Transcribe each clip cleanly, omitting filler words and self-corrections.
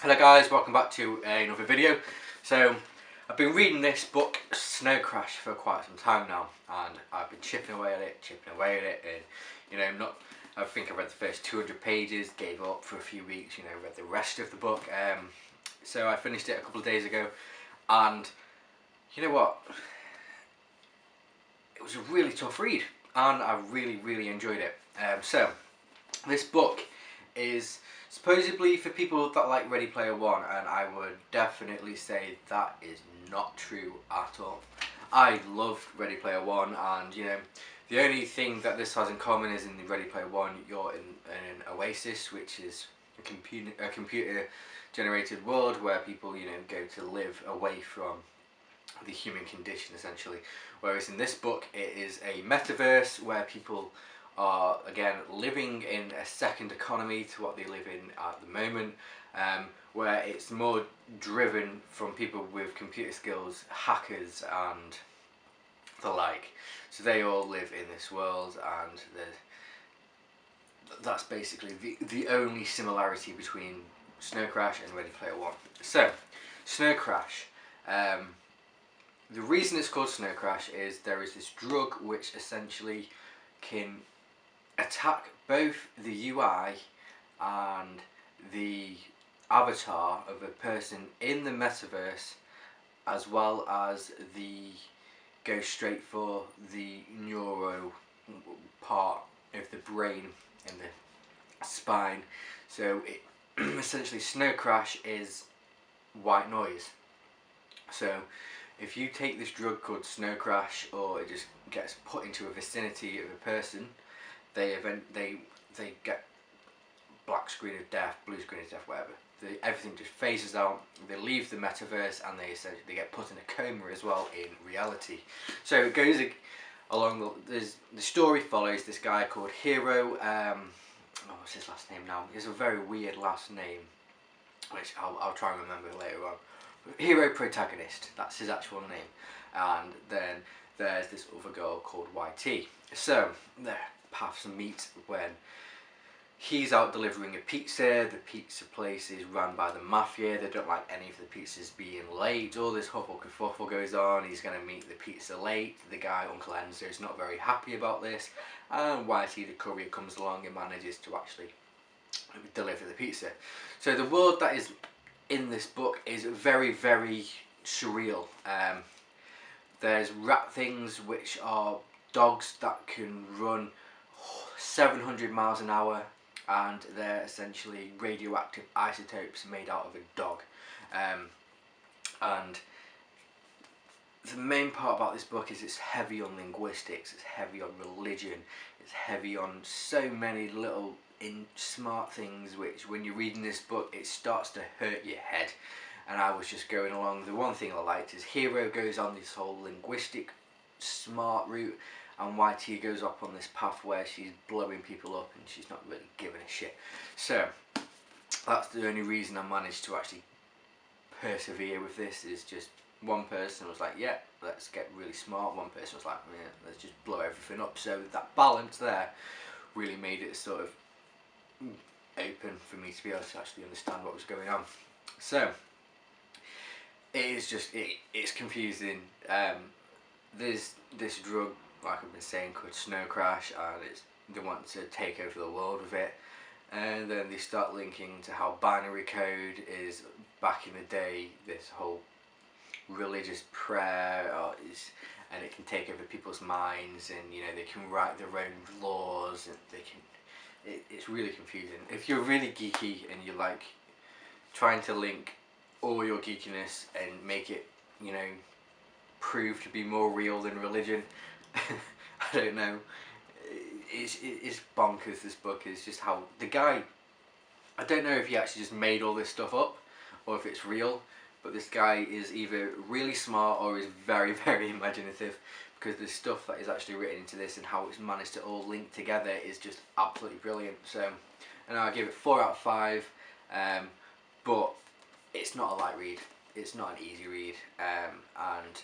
Hello guys, welcome back to another video. So I've been reading this book Snow Crash for quite some time now, and I've been chipping away at it, and I think I read the first 200 pages, gave up for a few weeks, read the rest of the book. So I finished it a couple of days ago, and you know what? It was a really tough read, and I really enjoyed it. So this book is supposedly for people that like Ready Player One, and I would definitely say that is not true at all. I loved Ready Player One, and the only thing that this has in common is in the Ready Player One you're in an oasis, which is a computer generated world where people go to live away from the human condition essentially. Whereas in this book it is a metaverse where people are again living in a second economy to what they live in at the moment, where it's more driven from people with computer skills, hackers and the like. So they all live in this world, and that's basically the only similarity between Snow Crash and Ready Player One. So Snow Crash, the reason it's called Snow Crash is there is this drug which essentially can attack both the UI and the avatar of a person in the metaverse, as well as go straight for the neuro part of the brain and the spine. So it essentially Snow Crash is white noise. So if you take this drug called Snow Crash, or it just gets put into a vicinity of a person, they get black screen of death, blue screen of death, whatever. Everything just phases out. They leave the metaverse, and they get put in a coma as well in reality. So it goes along. The story follows this guy called Hero. What's his last name now? He has a very weird last name, which I'll try and remember later on. Hero protagonist, that's his actual name. And then there's this other girl called YT. So their paths meet when he's out delivering a pizza. The pizza place is run by the mafia. They don't like any of the pizzas being late. All this huffle kerfuffle goes on. He's going to meet the pizza late. The guy, Uncle Enzo, is not very happy about this, and YT the courier comes along and manages to actually deliver the pizza. So the world that is in this book is very surreal. There's rat things which are dogs that can run 700 miles an hour, and they're essentially radioactive isotopes made out of a dog. And the main part about this book is it's heavy on linguistics, it's heavy on religion, it's heavy on so many little smart things which when you're reading this book it starts to hurt your head. And I was just going along. The one thing I liked is Hero goes on this whole linguistic smart route, and YT goes up on this path where she's blowing people up and she's not really giving a shit. So that's the only reason I managed to actually persevere with this, is just one person was like, yeah, let's get really smart. One person was like, yeah, let's just blow everything up. So that balance there really made it sort of open for me to be able to actually understand what was going on. So it is just it's confusing. There's this drug, like I've been saying, called Snow Crash, and they want to take over the world with it. And then they start linking to how binary code is back in the day, this whole religious prayer, and it can take over people's minds, and they can write their own laws, and it's really confusing. If you're really geeky and you like trying to link all your geekiness and make it prove to be more real than religion, I don't know, it's bonkers. This book is just how the guy, I don't know if he actually just made all this stuff up or if it's real, but this guy is either really smart or is very imaginative, because the stuff that is actually written into this and how it's managed to all link together is just absolutely brilliant. So, and I give it 4 out of 5, but it's not a light read, it's not an easy read, and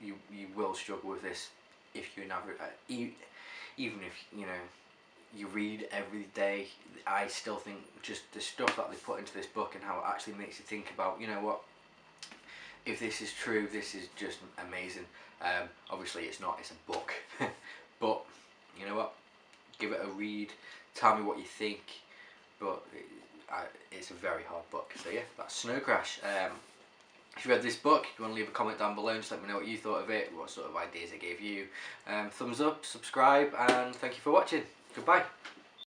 you will struggle with this if you're an average, even if you read every day. I still think just the stuff that they put into this book and how it actually makes you think about, you know what, if this is true, this is just amazing. Obviously it's not, it's a book, but you know what, give it a read, tell me what you think, but it's a very hard book. So yeah, that's Snow Crash. If you read this book, if you want to leave a comment down below and just let me know what you thought of it, what sort of ideas it gave you. Thumbs up, subscribe, and thank you for watching. Goodbye.